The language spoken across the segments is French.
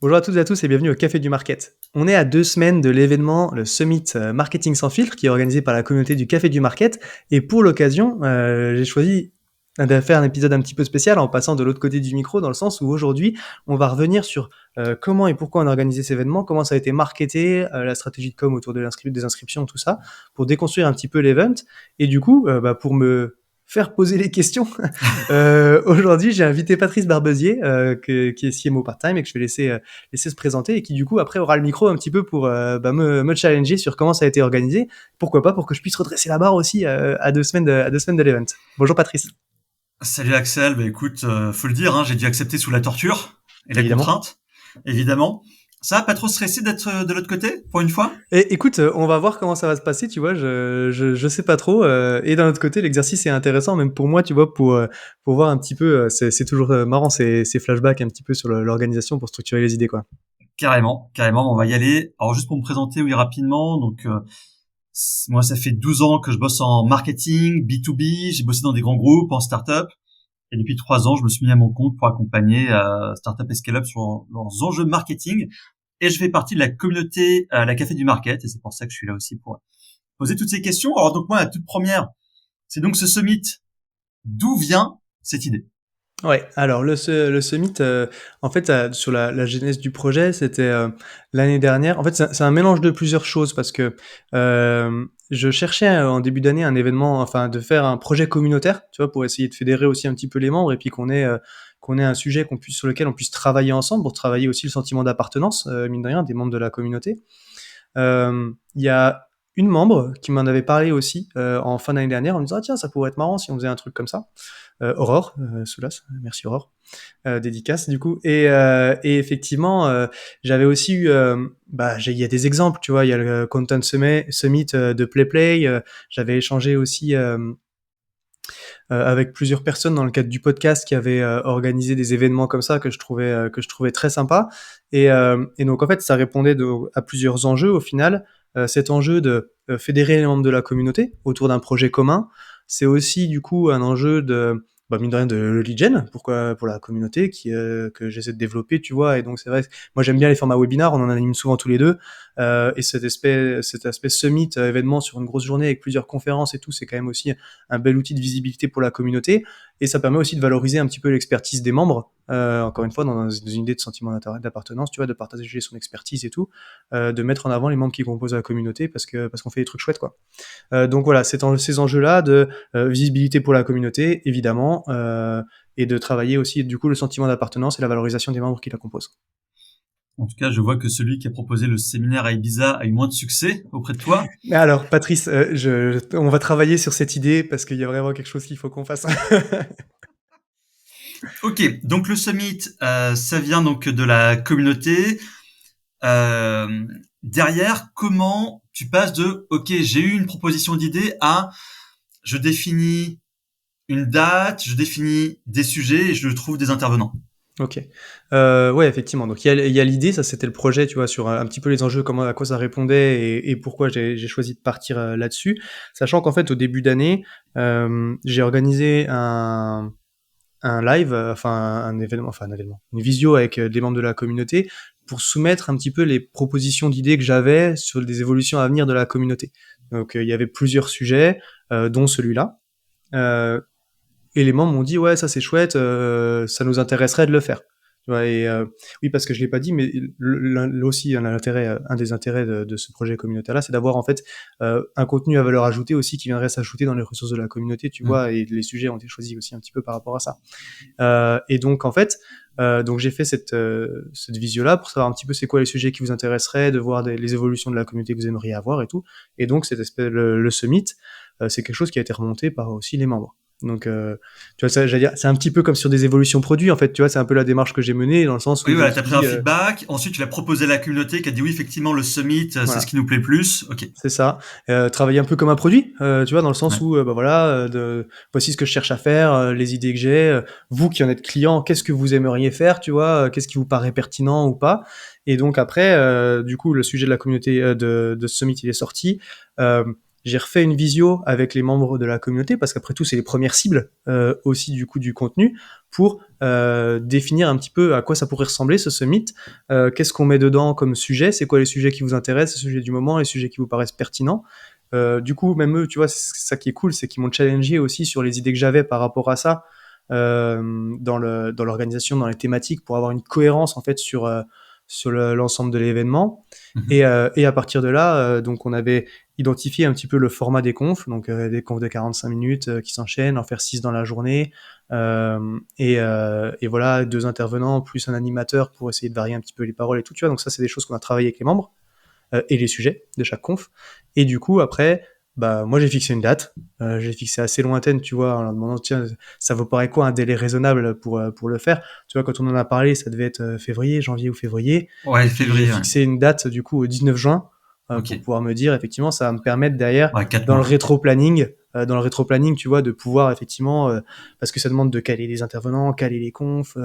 Bonjour à toutes et à tous et bienvenue au Café du Market. On est à 2 semaines de l'événement, le Summit Marketing sans filtre, qui est organisé par la communauté du Café du Market. Et pour l'occasion, j'ai choisi de faire un épisode un petit peu spécial en passant de l'autre côté du micro, dans le sens où aujourd'hui, on va revenir sur comment et pourquoi on a organisé cet événement, comment ça a été marketé, la stratégie de com autour des inscriptions, tout ça, pour déconstruire un petit peu l'event. Et du coup, pour me faire poser les questions, aujourd'hui, j'ai invité Patrice Barbezier, qui est CMO part-time et que je vais laisser se présenter et qui du coup après aura le micro un petit peu pour me challenger sur comment ça a été organisé. Pourquoi pas pour que je puisse redresser la barre aussi à 2 semaines de l'event. Bonjour Patrice. Salut Axel, bah écoute, faut le dire, hein, j'ai dû accepter sous la torture et la Évidemment. contrainte, évidemment. Ça va, pas trop stressé d'être de l'autre côté, pour une fois? Et écoute, on va voir comment ça va se passer, tu vois, je sais pas trop. Et d'un autre côté, l'exercice est intéressant, même pour moi, tu vois, pour voir un petit peu, c'est toujours marrant ces flashbacks un petit peu sur l'organisation pour structurer les idées, quoi. Carrément, carrément, on va y aller. Alors juste pour me présenter, oui, rapidement, donc moi ça fait 12 ans que je bosse en marketing, B2B, j'ai bossé dans des grands groupes, en start-up, et depuis 3 ans, je me suis mis à mon compte pour accompagner start-up et scale-up sur leurs enjeux marketing, et je fais partie de la communauté la Café du Market, et c'est pour ça que je suis là aussi pour poser toutes ces questions. Alors donc moi, la toute première, c'est donc ce summit. D'où vient cette idée? Ouais, alors le summit, en fait, sur la genèse du projet, c'était l'année dernière. En fait, c'est un mélange de plusieurs choses parce que je cherchais en début d'année un événement, enfin, de faire un projet communautaire, tu vois, pour essayer de fédérer aussi un petit peu les membres et puis qu'on ait un sujet sur lequel on puisse travailler ensemble pour travailler aussi le sentiment d'appartenance, mine de rien, des membres de la communauté. Il y a une membre qui m'en avait parlé aussi en fin d'année dernière en me disant ah, tiens, ça pourrait être marrant si on faisait un truc comme ça. Aurore Soulas, merci Aurore, dédicace du coup. Et effectivement, j'avais aussi eu, il y a des exemples, tu vois, il y a le Content Summit de PlayPlay. J'avais échangé aussi avec plusieurs personnes dans le cadre du podcast qui avaient organisé des événements comme ça que je trouvais très sympa. Et donc en fait, ça répondait à plusieurs enjeux au final. Cet enjeu de fédérer les membres de la communauté autour d'un projet commun, c'est aussi du coup un enjeu de mine de rien de lead gen pour la communauté que j'essaie de développer, tu vois. Et donc c'est vrai que moi j'aime bien les formats webinaires, on en anime souvent tous les deux. Et cet aspect summit événement sur une grosse journée avec plusieurs conférences et tout, c'est quand même aussi un bel outil de visibilité pour la communauté. Et ça permet aussi de valoriser un petit peu l'expertise des membres, encore une fois dans une idée de sentiment d'appartenance, tu vois, de partager son expertise et tout, de mettre en avant les membres qui composent la communauté parce qu'on fait des trucs chouettes, quoi. Donc voilà, ces enjeux-là de visibilité pour la communauté, évidemment, et de travailler aussi du coup le sentiment d'appartenance et la valorisation des membres qui la composent. En tout cas, je vois que celui qui a proposé le séminaire à Ibiza a eu moins de succès auprès de toi. Mais alors, Patrice, on va travailler sur cette idée parce qu'il y a vraiment quelque chose qu'il faut qu'on fasse. Ok, donc le summit, ça vient donc de la communauté. Euh, Derrière, comment tu passes de ok, j'ai eu une proposition d'idée à je définis une date, je définis des sujets et je trouve des intervenants. Ok. Ouais, effectivement. Donc il y a l'idée, ça c'était le projet, tu vois, sur un petit peu les enjeux, comment à quoi ça répondait et pourquoi j'ai choisi de partir là-dessus, sachant qu'en fait au début d'année, j'ai organisé un live, un événement, une visio avec des membres de la communauté pour soumettre un petit peu les propositions d'idées que j'avais sur des évolutions à venir de la communauté. Donc il y avait plusieurs sujets, dont celui-là. Euh, et les membres m'ont dit ouais, ça c'est chouette, ça nous intéresserait de le faire. Tu vois, oui, parce que je l'ai pas dit, mais aussi un des intérêts de ce projet communautaire-là, c'est d'avoir en fait un contenu à valeur ajoutée aussi qui viendrait s'ajouter dans les ressources de la communauté, tu Mm. vois, et les sujets ont été choisis aussi un petit peu par rapport à ça. Et donc en fait, donc j'ai fait cette visio-là pour savoir un petit peu c'est quoi les sujets qui vous intéresseraient, de voir les évolutions de la communauté que vous aimeriez avoir et tout. Et donc le summit, c'est quelque chose qui a été remonté par aussi les membres. Donc, tu vois, ça, j'allais dire, c'est un petit peu comme sur des évolutions produits, en fait, tu vois, c'est un peu la démarche que j'ai menée, dans le sens Oui, où je me voilà, tu suis as pris un dit, feedback. Ensuite, tu l'as proposé à la communauté qui a dit oui, effectivement, le summit, c'est ce voilà, qui nous plaît le plus. Ok. c'est ça. Travailler un peu comme un produit, tu vois, dans le sens Ouais. où, voici ce que je cherche à faire, les idées que j'ai, vous qui en êtes client, qu'est-ce que vous aimeriez faire, tu vois, qu'est-ce qui vous paraît pertinent ou pas. Et donc après, du coup, le sujet de la communauté de ce summit, il est sorti. Euh, j'ai refait une visio avec les membres de la communauté, parce qu'après tout, c'est les premières cibles aussi du coup du contenu, pour définir un petit peu à quoi ça pourrait ressembler ce summit, qu'est-ce qu'on met dedans comme sujet, c'est quoi les sujets qui vous intéressent, les sujets du moment, les sujets qui vous paraissent pertinents. Du coup, même eux, tu vois, c'est ça qui est cool, c'est qu'ils m'ont challengé aussi sur les idées que j'avais par rapport à ça, dans l'organisation, dans les thématiques, pour avoir une cohérence en fait sur l'ensemble de l'événement. Mhm. Et à partir de là, donc on avait identifié un petit peu le format des confs, donc des confs de 45 minutes qui s'enchaînent, en faire 6 dans la journée, et voilà, 2 intervenants plus un animateur pour essayer de varier un petit peu les paroles et tout, tu vois. Donc ça, c'est des choses qu'on a travaillé avec les membres, et les sujets de chaque conf. Et du coup, après, bah, moi, j'ai fixé une date. J'ai fixé assez lointaine, tu vois, en leur demandant, tiens, ça vous paraît quoi un délai raisonnable pour le faire? Tu vois, quand on en a parlé, ça devait être février, janvier ou février. Ouais, Et puis, j'ai février, ouais. fixé une date, du coup, au 19 juin, Ok. pour pouvoir me dire, effectivement, ça va me permettre derrière, Ouais, 4 dans le mois. rétro-planning, tu vois, de pouvoir, effectivement, parce que ça demande de caler les intervenants, caler les confs,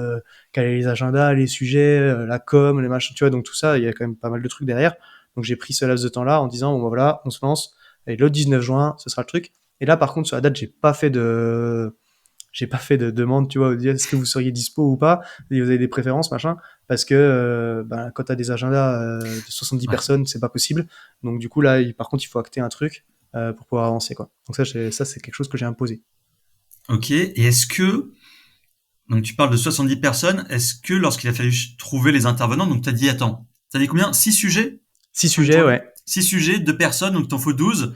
caler les agendas, les sujets, la com, les machins, tu vois, donc tout ça, il y a quand même pas mal de trucs derrière. Donc j'ai pris ce laps de temps-là en disant, bon bah voilà, on se lance, et le 19 juin, ce sera le truc. Et là, par contre, sur la date, j'ai pas fait de demande, tu vois, de dire est-ce que vous seriez dispo ou pas, et vous avez des préférences, machin, parce que bah, quand t'as des agendas de 70 Ouais. personnes, c'est pas possible. Donc du coup, là, par contre, il faut acter un truc pour pouvoir avancer, quoi. Donc ça, c'est quelque chose que j'ai imposé. Ok. Et est-ce que, donc tu parles de 70 personnes, est-ce que lorsqu'il a fallu trouver les intervenants, donc t'as dit, attends, t'as dit combien? 6 sujets? 6 Sur une sujets, journée? ouais. 6 sujets, 2 personnes, donc t'en faut 12.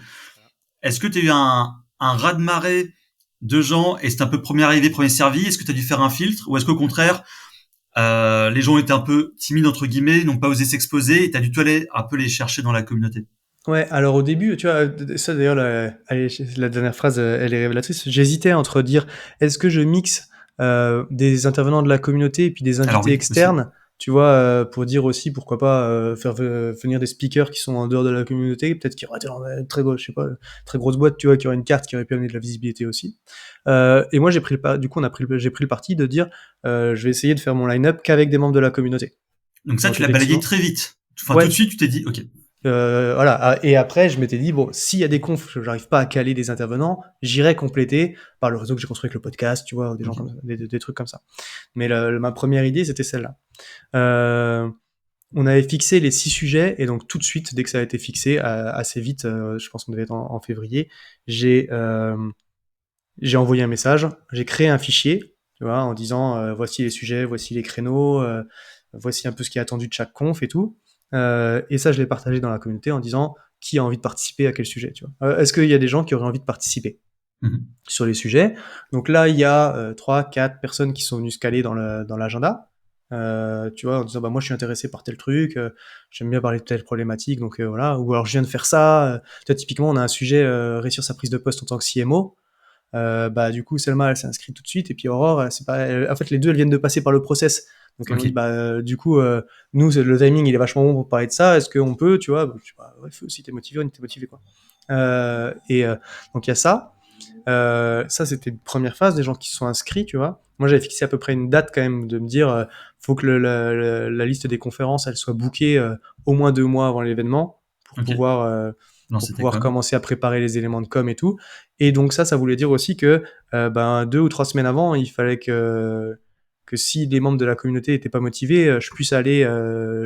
Est-ce que t'as eu un raz-de-marée de gens et c'est un peu premier arrivé, premier servi? Est-ce que t'as dû faire un filtre? Ou est-ce qu'au contraire, les gens étaient un peu timides, entre guillemets, n'ont pas osé s'exposer et t'as dû aller un peu les chercher dans la communauté? Ouais, alors au début, tu vois, ça d'ailleurs, la dernière phrase, elle est révélatrice. J'hésitais entre dire, est-ce que je mixe des intervenants de la communauté et puis des Alors invités oui, aussi. externes, tu vois, pour dire aussi, pourquoi pas faire venir des speakers qui sont en dehors de la communauté, peut-être qu'il y aurait une très grosse, je sais pas, très grosse boîte, tu vois, qui aurait une carte qui aurait pu amener de la visibilité aussi. Et moi, du coup, j'ai pris le parti de dire, je vais essayer de faire mon line-up qu'avec des membres de la communauté. Donc ça, Donc tu l'as balayé effectivement, très vite. Enfin, tout de ouais. suite, tu t'es dit, ok. Voilà. Et après, je m'étais dit, bon, s'il y a des confs que j'arrive pas à caler des intervenants, j'irai compléter par le réseau que j'ai construit avec le podcast, tu vois, ou des gens Ok. comme ça, des trucs comme ça. Mais ma première idée, c'était celle-là. Euh, on avait fixé les 6 sujets, et donc tout de suite, dès que ça a été fixé, assez vite, je pense qu'on devait être en février, j'ai envoyé un message, j'ai créé un fichier, tu vois, en disant, voici les sujets, voici les créneaux, voici un peu ce qui est attendu de chaque conf et tout. Et ça, je l'ai partagé dans la communauté en disant qui a envie de participer à quel sujet, tu vois. Est-ce qu'il y a des gens qui auraient envie de participer Mhm. sur les sujets? Donc là, il y a 3, 4 personnes qui sont venues se caler dans l'agenda. Tu vois, en disant bah moi je suis intéressé par tel truc, j'aime bien parler de telle problématique, donc voilà. Ou alors je viens de faire ça. Tu vois, typiquement on a un sujet réussir sa prise de poste en tant que CMO. Bah du coup Selma elle s'est inscrite tout de suite, et puis Aurore c'est pas en fait les deux elles viennent de passer par le process, donc elles m'ont Ok. dit bah du coup nous le timing il est vachement bon pour parler de ça, est-ce qu'on peut, tu vois. Bah, je sais pas, ouais, si t'es motivé, on était motivé quoi. Et donc il y a ça. Ça c'était une première phase des gens qui se sont inscrits, tu vois. Moi j'avais fixé à peu près une date quand même, de me dire faut que la liste des conférences elle soit bookée au moins 2 mois avant l'événement, pour Ok. pouvoir Non, c'était com. commencer à préparer les éléments de com et tout. Et donc ça voulait dire aussi que ben 2 ou 3 semaines avant, il fallait que si les membres de la communauté étaient pas motivés, je puisse aller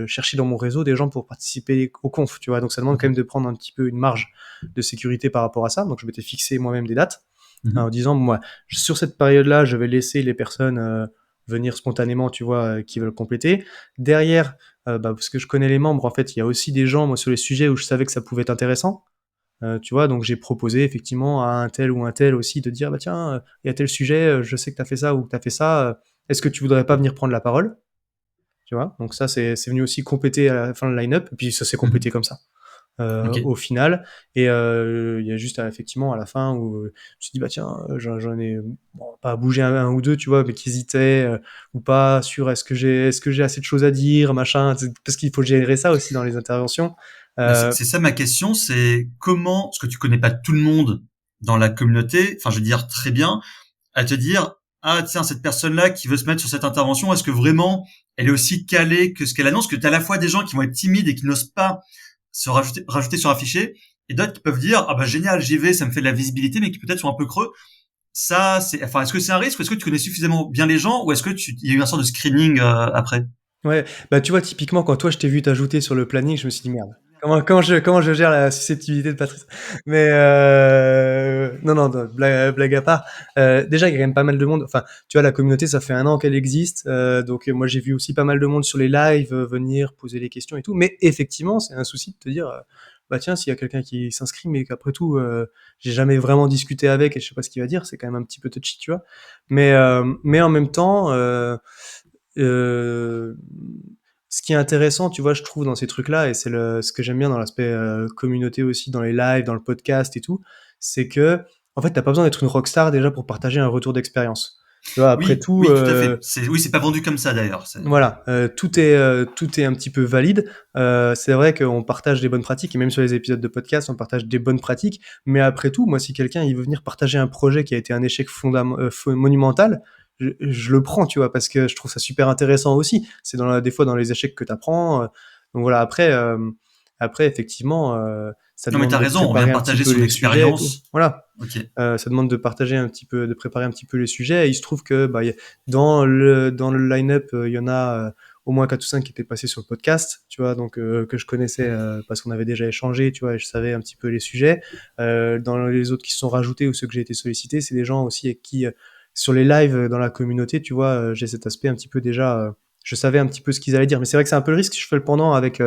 chercher dans mon réseau des gens pour participer au conf, tu vois. Donc ça demande quand même Ok. de prendre un petit peu une marge de sécurité par rapport à ça. Donc je m'étais fixé moi-même des dates en Mhm. disant moi sur cette période-là, je vais laisser les personnes venir spontanément, tu vois, qui veulent compléter. Derrière, bah, parce que je connais les membres, en fait, il y a aussi des gens, moi, sur les sujets où je savais que ça pouvait être intéressant. Tu vois, donc j'ai proposé effectivement à un tel ou un tel aussi de dire, bah tiens, il y a tel sujet, je sais que tu as fait ça ou que tu as fait ça, est-ce que tu voudrais pas venir prendre la parole? Tu vois, donc ça, c'est venu aussi compléter à la fin le line-up, et puis ça s'est complété Mhm. comme ça. Ok. Au final. Et il y a juste effectivement à la fin où je me suis dit bah tiens, j'en ai bon, pas bougé un ou deux, tu vois, mais qui hésitaient ou pas sur est-ce que j'ai assez de choses à dire, machin, parce qu'il faut gérer ça aussi dans les interventions. Bah, c'est Euh, c'est ça ma question, c'est comment, parce que tu connais pas tout le monde dans la communauté, enfin je veux dire très bien, à te dire, ah tiens, cette personne-là qui veut se mettre sur cette intervention, est-ce que vraiment elle est aussi calée que ce qu'elle annonce? Que tu as à la fois des gens qui vont être timides et qui n'osent pas se rajouter sur un fichier, et d'autres qui peuvent dire ah bah génial, j'y vais, ça me fait de la visibilité, mais qui peut-être sont un peu creux. Ça, est-ce que c'est un risque ou est-ce que tu connais suffisamment bien les gens ou est-ce que il y a eu un sort de screening après? Ouais, bah tu vois, typiquement, quand toi je t'ai vu t'ajouter sur le planning, je me suis dit merde. Comment je gère la susceptibilité de Patrice? Mais non, non, non, blague à part. Déjà, il y a quand même pas mal de monde. Enfin, tu vois, la communauté, ça fait 1 an qu'elle existe. Donc, moi, j'ai vu aussi pas mal de monde sur les lives venir poser les questions et tout. Mais effectivement, c'est un souci de te dire, bah tiens, s'il y a quelqu'un qui s'inscrit, mais qu'après tout, j'ai jamais vraiment discuté avec et je sais pas ce qu'il va dire, c'est quand même un petit peu touchy, tu vois. Mais en même temps. Euh, Ce qui est intéressant, tu vois, je trouve dans ces trucs-là, et c'est ce que j'aime bien dans l'aspect communauté aussi, dans les lives, dans le podcast et tout, c'est que, en fait, t'as pas besoin d'être une rockstar déjà pour partager un retour d'expérience. Tu vois, après Oui, tout, oui, tout à fait. Oui, c'est pas vendu comme ça d'ailleurs. voilà, tout est un petit peu valide. C'est vrai qu'on partage des bonnes pratiques, et même sur les épisodes de podcast, on partage des bonnes pratiques. Mais après tout, moi, si quelqu'un il veut venir partager un projet qui a été un échec monumental, je le prends, tu vois, parce que je trouve ça super intéressant aussi. C'est des fois dans les échecs que tu apprends. Donc voilà, après effectivement, ça Non mais demande t'as de raison, on vient préparer un petit partager peu son les sujets et tout. expérience. Voilà. Ok. Ça demande de partager un petit peu, de préparer un petit peu les sujets. Et il se trouve que dans le line-up, il y en a au moins 4 ou 5 qui étaient passés sur le podcast, tu vois, donc que je connaissais parce qu'on avait déjà échangé, tu vois, et je savais un petit peu les sujets. Dans les autres qui se sont rajoutés ou ceux que j'ai été sollicité, c'est des gens aussi avec qui, sur les lives dans la communauté, tu vois, j'ai cet aspect un petit peu déjà. Je savais un petit peu ce qu'ils allaient dire, mais c'est vrai que c'est un peu le risque. Je fais le pendant avec, tu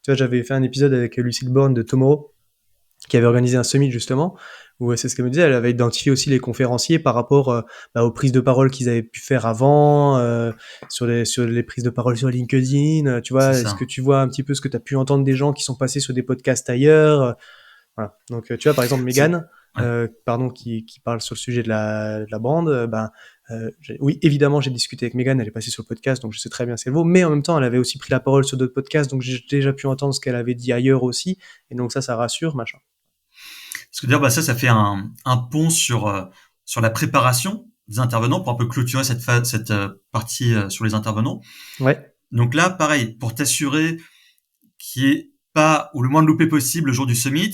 vois, j'avais fait un épisode avec Lucille Bourne de Tomorrow, qui avait organisé un summit justement, où c'est ce qu'elle me disait, elle avait identifié aussi les conférenciers par rapport aux prises de parole qu'ils avaient pu faire avant, sur les prises de parole sur LinkedIn, tu C'est vois, est-ce que ça. tu vois un petit peu ce que tu as pu entendre des gens qui sont passés sur des podcasts ailleurs, voilà. Donc tu vois, par exemple, C'est Megan, ouais. pardon, qui parle sur le sujet de la bande, oui, évidemment, j'ai discuté avec Megan, elle est passée sur le podcast, donc je sais très bien ce qu'elle vaut, mais en même temps, elle avait aussi pris la parole sur d'autres podcasts, donc j'ai déjà pu entendre ce qu'elle avait dit ailleurs aussi, et donc ça rassure, machin. Parce que d'ailleurs, bah, ça fait un pont sur la préparation des intervenants pour un peu clôturer cette partie sur les intervenants. Ouais. Donc là, pareil, pour t'assurer qu'il n'y ait pas ou le moins de loupé possible le jour du summit,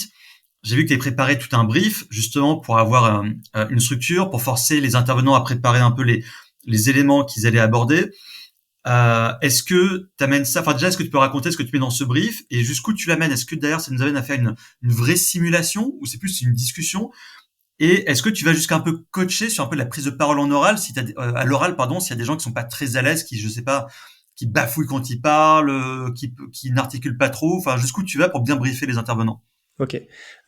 j'ai vu que tu avais préparé tout un brief justement pour avoir une structure, pour forcer les intervenants à préparer un peu les éléments qu'ils allaient aborder. Est-ce que tu amènes ça, enfin déjà, est-ce que tu peux raconter ce que tu mets dans ce brief et jusqu'où tu l'amènes? Est-ce que d'ailleurs ça nous amène à faire une vraie simulation ou c'est plus une discussion? Et est-ce que tu vas jusqu'à un peu coacher sur un peu la prise de parole en oral, si à l'oral, pardon, s'il y a des gens qui sont pas très à l'aise, qui, je sais pas, qui bafouillent quand ils parlent, qui n'articulent pas trop, enfin, jusqu'où tu vas pour bien briefer les intervenants? Ok.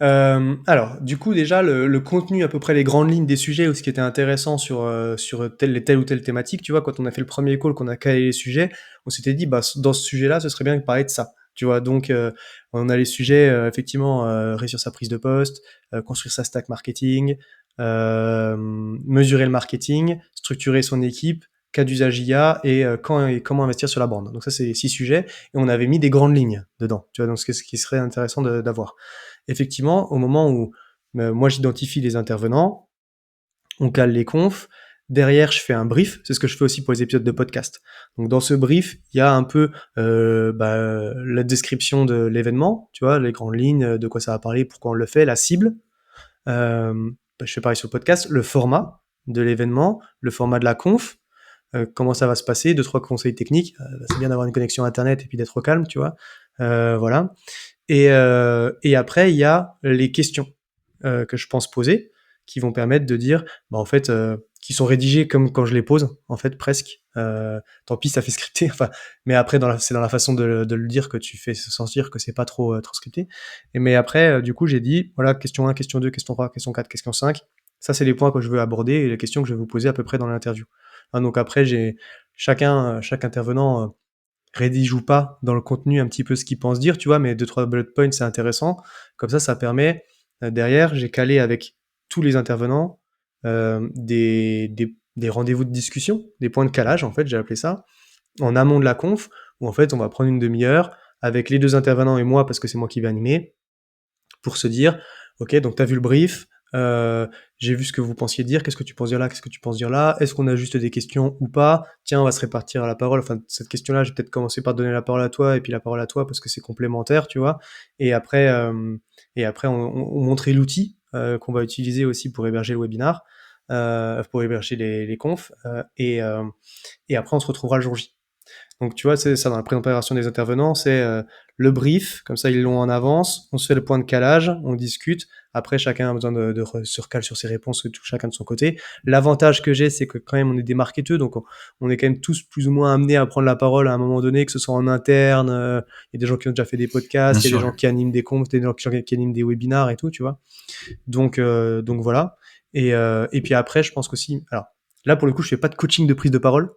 Alors, du coup, déjà, le contenu, à peu près les grandes lignes des sujets ou ce qui était intéressant sur telle ou telle thématique, tu vois, quand on a fait le premier call, qu'on a calé les sujets, on s'était dit, bah, dans ce sujet-là, ce serait bien de parler de ça. Tu vois, donc, on a les sujets, effectivement, réussir sa prise de poste, construire sa stack marketing, mesurer le marketing, structurer son équipe, cas d'usage IA et quand et comment investir sur la bande. Donc ça, c'est les 6 sujets et on avait mis des grandes lignes dedans. Tu vois, donc ce qui serait intéressant d'avoir. Effectivement, au moment où moi j'identifie les intervenants, on cale les confs, derrière je fais un brief, c'est ce que je fais aussi pour les épisodes de podcast. Donc dans ce brief, il y a un peu la description de l'événement, tu vois, les grandes lignes, de quoi ça va parler, pourquoi on le fait, la cible. Je fais pareil sur le podcast, le format de l'événement, le format de la conf, comment ça va se passer, deux trois conseils techniques. C'est bien d'avoir une connexion internet et puis d'être au calme, tu vois. Voilà. Et après, il y a les questions que je pense poser, qui vont permettre de dire, bah, en fait, qui sont rédigées comme quand je les pose, en fait, presque. Tant pis, ça fait scripté. Enfin, mais après, c'est dans la façon de le dire que tu fais sentir que c'est pas trop scripté. Mais après, du coup, j'ai dit, voilà, question 1, question 2, question 3, question 4, question 5. Ça, c'est les points que je veux aborder et les questions que je vais vous poser à peu près dans l'interview. Hein, donc après, chaque intervenant rédige ou pas dans le contenu un petit peu ce qu'il pense dire, tu vois, mais deux trois bullet points, c'est intéressant. Comme ça permet, derrière, j'ai calé avec tous les intervenants des rendez-vous de discussion, des points de calage, en fait, j'ai appelé ça, en amont de la conf, où en fait, on va prendre une demi-heure avec les deux intervenants et moi, parce que c'est moi qui vais animer, pour se dire, ok, donc tu as vu le brief, J'ai vu ce que vous pensiez dire, qu'est-ce que tu penses dire là, qu'est-ce que tu penses dire là, est-ce qu'on a juste des questions ou pas? Tiens, on va se répartir la parole. Enfin, cette question-là, je vais peut-être commencer par donner la parole à toi et puis la parole à toi parce que c'est complémentaire, tu vois. Et après, on montrait l'outil qu'on va utiliser aussi pour héberger le webinar, pour héberger les confs, et après on se retrouvera le jour J. Donc tu vois, c'est ça dans la préparation des intervenants, c'est le brief, comme ça ils l'ont en avance, on se fait le point de calage, on discute, après chacun a besoin de se recaler sur ses réponses, tout, chacun de son côté. L'avantage que j'ai, c'est que quand même on est des marketeurs, donc on est quand même tous plus ou moins amenés à prendre la parole à un moment donné, que ce soit en interne, il y a des gens qui ont déjà fait des Bien podcasts, il y a des sûr. gens qui animent des confs, des gens qui animent des webinars et tout, tu vois. Donc voilà. Et puis après, je pense qu'aussi, alors là pour le coup, je fais pas de coaching de prise de parole,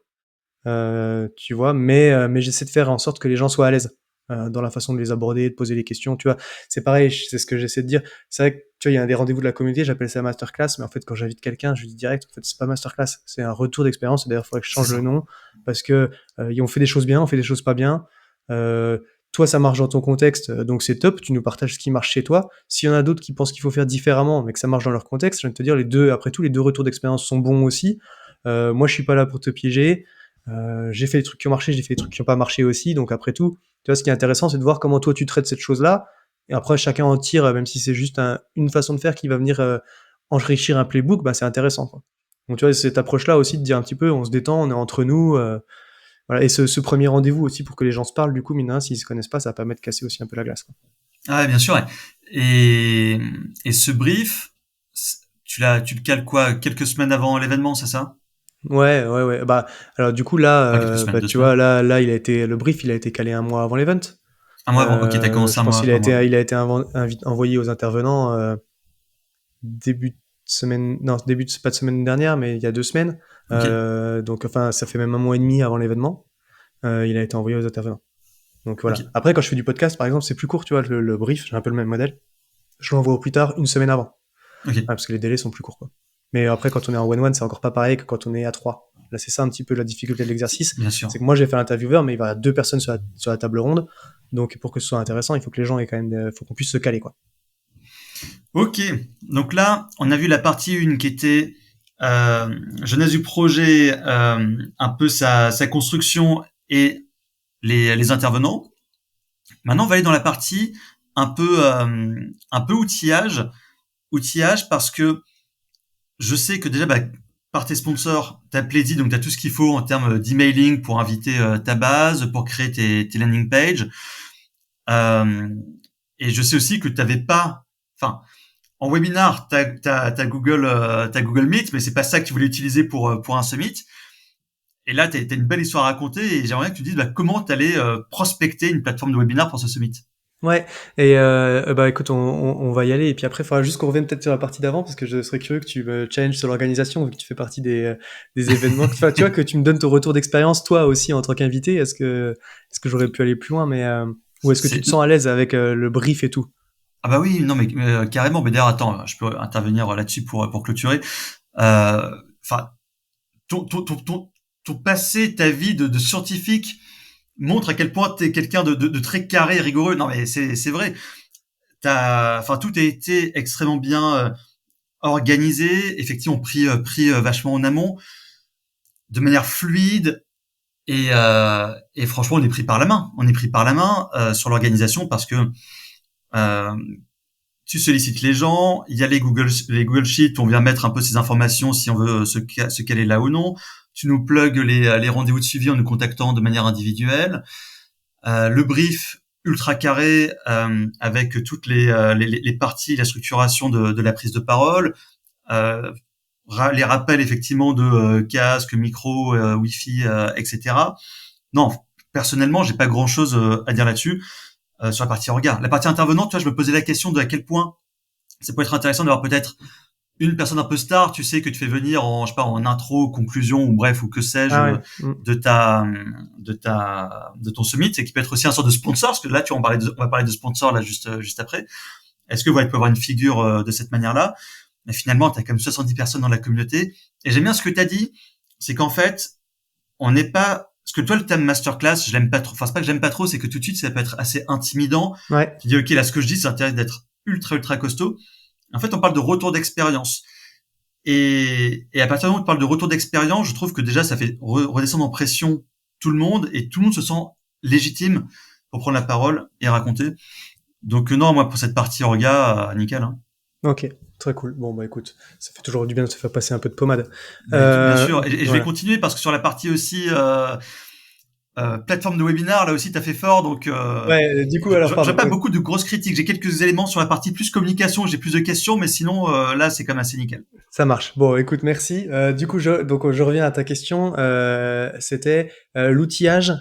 tu vois, mais j'essaie de faire en sorte que les gens soient à l'aise dans la façon de les aborder, de poser des questions, tu vois. C'est pareil, c'est ce que j'essaie de dire. C'est vrai que, tu vois, il y a des rendez-vous de la communauté, j'appelle ça masterclass, mais en fait, quand j'invite quelqu'un, je lui dis direct, en fait, c'est pas masterclass, c'est un retour d'expérience, et d'ailleurs, il faudrait que je C'est change le ça. nom, parce que on fait des choses bien, on fait des choses pas bien, euh, toi, ça marche dans ton contexte, donc c'est top, tu nous partages ce qui marche chez toi. S'il y en a d'autres qui pensent qu'il faut faire différemment, mais que ça marche dans leur contexte, je viens de te dire, après tout, les deux retours d'expérience sont bons aussi. Moi, je suis pas là pour te piéger. J'ai fait des trucs qui ont marché, j'ai fait des trucs qui n'ont pas marché aussi. Donc après tout, tu vois, ce qui est intéressant, c'est de voir comment toi tu traites cette chose-là. Et après, chacun en tire, même si c'est juste une façon de faire qui va venir enrichir un playbook, bah, c'est intéressant, quoi. Donc tu vois, cette approche-là aussi de dire un petit peu, on se détend, on est entre nous. Voilà. Et ce premier rendez-vous aussi pour que les gens se parlent, du coup, mine de rien, s'ils se connaissent pas, ça va permettre de casser aussi un peu la glace, quoi. Ah ouais, bien sûr. Ouais. Et, et ce brief, tu le cales quoi? Quelques semaines avant l'événement, c'est ça? Ouais, ouais, ouais. Bah, alors du coup là, Enfin, quelques semaines, bah deux tu vois, semaines. là, le brief, il a été calé un mois avant l'event. Un mois avant. Ok, t'as commencé Je pense un mois avant. il a été envoyé aux intervenants début de semaine, non, pas de semaine dernière, mais il y a 2 semaines. Ok, Donc, enfin, ça fait même un mois et demi avant l'événement. Il a été envoyé aux intervenants. Donc ok, voilà. Après, quand je fais du podcast, par exemple, c'est plus court, tu vois, le brief, j'ai un peu le même modèle. Je l'envoie au plus tard, une semaine avant. ok. Parce que les délais sont plus courts, quoi. Mais après, quand on est en one-one, c'est encore pas pareil que quand on est à trois. Là, c'est ça un petit peu la difficulté de l'exercice. Bien sûr. C'est que moi, j'ai fait l'intervieweur, mais il va y avoir deux personnes sur la table ronde. Donc, pour que ce soit intéressant, il faut que les gens aient quand même, faut qu'on puisse se caler, quoi. Ok. Donc là, on a vu la partie 1 qui était genèse du projet, un peu sa construction et les intervenants. Maintenant, on va aller dans la partie un peu outillage. Outillage parce que je sais que déjà, bah, par tes sponsors, tu as Plaisy, donc tu as tout ce qu'il faut en termes d'emailing pour inviter ta base, pour créer tes landing pages. Euh, et je sais aussi que tu n'avais pas... Enfin, en webinar, t'as Google Meet, mais c'est pas ça que tu voulais utiliser pour un summit. Et là, t'as une belle histoire à raconter et j'aimerais bien que tu dises bah, comment t'allais prospecter une plateforme de webinar pour ce summit. Ouais, et bah écoute, on va y aller. Et puis après, il faudra juste qu'on revienne peut-être sur la partie d'avant, parce que je serais curieux que tu me challenges sur l'organisation, vu que tu fais partie des événements. Enfin, tu vois, que tu me donnes ton retour d'expérience, toi aussi, en tant qu'invité. Est-ce que j'aurais pu aller plus loin, ou est-ce que tu C'est te sens à l'aise avec le brief et tout? Ah bah oui, non mais carrément. Mais d'ailleurs, attends, je peux intervenir là-dessus pour clôturer. Enfin, ton, ton, ton, ton, ton passé, ta vie de scientifique montre à quel point t'es quelqu'un de très carré, et rigoureux. Non mais c'est vrai. Enfin, tout a été extrêmement bien organisé, effectivement pris vachement en amont, de manière fluide et franchement on est pris par la main. On est pris par la main sur l'organisation parce que euh, tu sollicites les gens, il y a les Google Sheets, on vient mettre un peu ces informations si on veut se caler là ou non. Tu nous plugues les rendez-vous de suivi en nous contactant de manière individuelle. Le brief ultra carré avec toutes les parties, la structuration de la prise de parole. Euh, les rappels effectivement de casque, micro, Wi-Fi, etc. Non, personnellement, j'ai pas grand-chose à dire là-dessus sur la partie regard. La partie intervenante, toi, je me posais la question de à quel point ça peut être intéressant d'avoir peut-être une personne un peu star, tu sais, que tu fais venir en, je sais pas, en intro, conclusion ou bref ou que sais-je Ah ouais. Mm. de ton summit, et qui peut être aussi un sort de sponsor, parce que là, tu vois, on va parler de sponsor là juste après. Est-ce que ouais, il peut avoir une figure de cette manière-là? Mais finalement, tu as quand même 70 personnes dans la communauté. Et j'aime bien ce que tu as dit, c'est qu'en fait, on n'est pas... Parce que toi, le thème masterclass, je l'aime pas trop. Enfin, c'est pas que j'aime pas trop, c'est que tout de suite, ça peut être assez intimidant. Ouais. Tu dis, OK, là, ce que je dis, c'est intéressant d'être ultra, ultra costaud. En fait, on parle de retour d'expérience. Et à partir du moment où tu parles de retour d'expérience, je trouve que déjà, ça fait redescendre en pression tout le monde et tout le monde se sent légitime pour prendre la parole et raconter. Donc non, moi, pour cette partie orga, nickel. Hein. Ok, très cool. Bon, bah écoute, ça fait toujours du bien de se faire passer un peu de pommade. Bien sûr. Et je vais Voilà. continuer parce que sur la partie aussi plateforme de webinar, là aussi, tu as fait fort. Donc, Ouais, du coup, alors, j'ai pardon. pas beaucoup de grosses critiques. J'ai quelques éléments sur la partie plus communication. J'ai plus de questions, mais sinon, là, c'est quand même assez nickel. Ça marche. Bon, écoute, merci. Du coup, je reviens à ta question. C'était l'outillage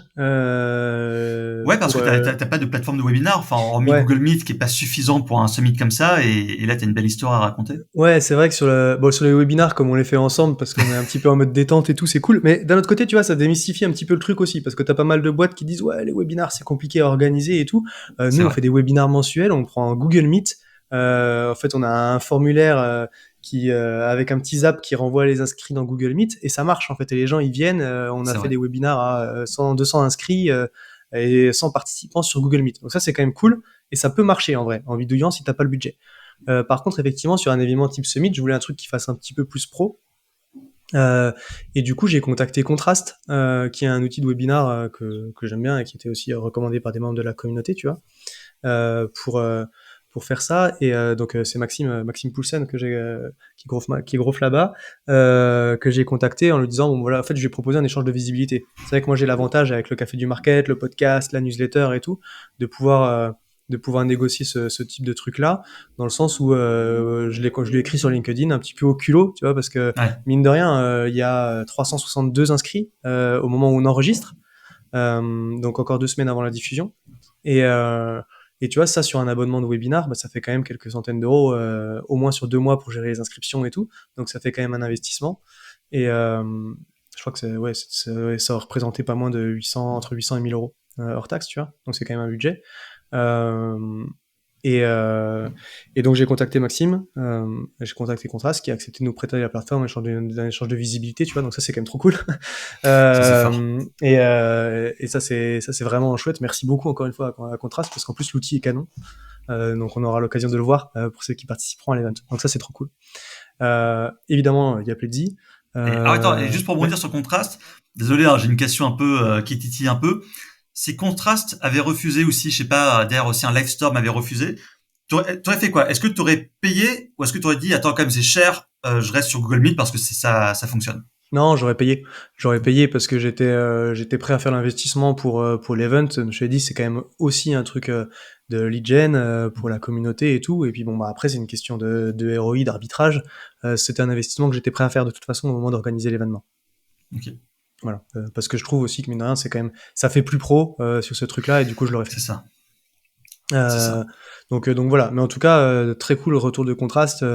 Ouais, parce pour. que t'as pas de plateforme de webinar, enfin, hormis Ouais, Google Meet, qui est pas suffisant pour un summit comme ça, et là, t'as une belle histoire à raconter. ouais, c'est vrai que sur les webinars, comme on les fait ensemble, parce qu'on est un petit peu en mode détente et tout, c'est cool. Mais d'un autre côté, tu vois, ça démystifie un petit peu le truc aussi, parce que t'as pas mal de boîtes qui disent ouais, les webinars c'est compliqué à organiser et tout. C'est Nous, on vrai. fait des webinars mensuels, on prend un Google Meet. En fait, on a un formulaire qui avec un petit zap qui renvoie les inscrits dans Google Meet et ça marche en fait. Et les gens ils viennent. On a C'est fait vrai. des webinars à 100, 200 inscrits et 100 participants sur Google Meet. Donc ça, c'est quand même cool et ça peut marcher en vrai en bidouillant si t'as pas le budget. Par contre, effectivement, sur un événement type Summit, je voulais un truc qui fasse un petit peu plus pro. Euh, et du coup, j'ai contacté Contrast, qui est un outil de webinar que j'aime bien et qui était aussi recommandé par des membres de la communauté, tu vois, euh, pour, euh, pour faire ça. Et donc, c'est Maxime Poulsen qui groffe là-bas, que j'ai contacté en lui disant, bon voilà, en fait, je lui ai proposé un échange de visibilité. C'est vrai que moi, j'ai l'avantage avec le Café du Market, le podcast, la newsletter et tout, de pouvoir... de pouvoir négocier ce type de truc là dans le sens où je l'ai écrit sur LinkedIn un petit peu au culot, tu vois, parce que Ouais. mine de rien il y a 362 inscrits au moment où on enregistre, donc encore 2 semaines avant la diffusion et et tu vois, ça sur un abonnement de webinar, bah, ça fait quand même quelques centaines d'euros, au moins sur 2 mois pour gérer les inscriptions et tout. Donc ça fait quand même un investissement. Et je crois que ouais, ouais, ça représentait pas moins de 800, entre 800 et 1000 euros hors taxe, tu vois. Donc c'est quand même un budget. Euh, et, euh, et donc j'ai contacté Maxime, j'ai contacté Contrast qui a accepté de nous prêter la plateforme d'un échange de visibilité, tu vois. Donc ça c'est quand même trop cool. Ça, c'est fort. Et ça c'est vraiment chouette. Merci beaucoup encore une fois à Contrast parce qu'en plus l'outil est canon. Donc on aura l'occasion de le voir pour ceux qui participeront à l'event. Donc ça c'est trop cool. Évidemment il y a Pledzi. Attends, et juste pour Ouais. rebondir sur Contrast, désolé, hein, j'ai une question un peu qui titille un peu. Si Contrast avait refusé aussi, je sais pas, d'ailleurs aussi un Livestorm avait refusé, t'aurais fait quoi? Est-ce que t'aurais payé ou est-ce que t'aurais dit, attends, quand même, c'est cher, je reste sur Google Meet parce que c'est ça, ça fonctionne. Non, j'aurais payé. J'aurais payé parce que j'étais prêt à faire l'investissement pour l'event. Je me suis dit c'est quand même aussi un truc de lead gen pour la communauté et tout. Et puis bon bah après c'est une question de ROI, d'arbitrage. C'était un investissement que j'étais prêt à faire de toute façon au moment d'organiser l'événement. Ok, Voilà. Parce que je trouve aussi que mine de rien c'est quand même ça fait plus pro sur ce truc-là et du coup je l'aurais fait. c'est ça, c'est Euh, ça. donc voilà. Mais en tout cas très cool le retour de contraste.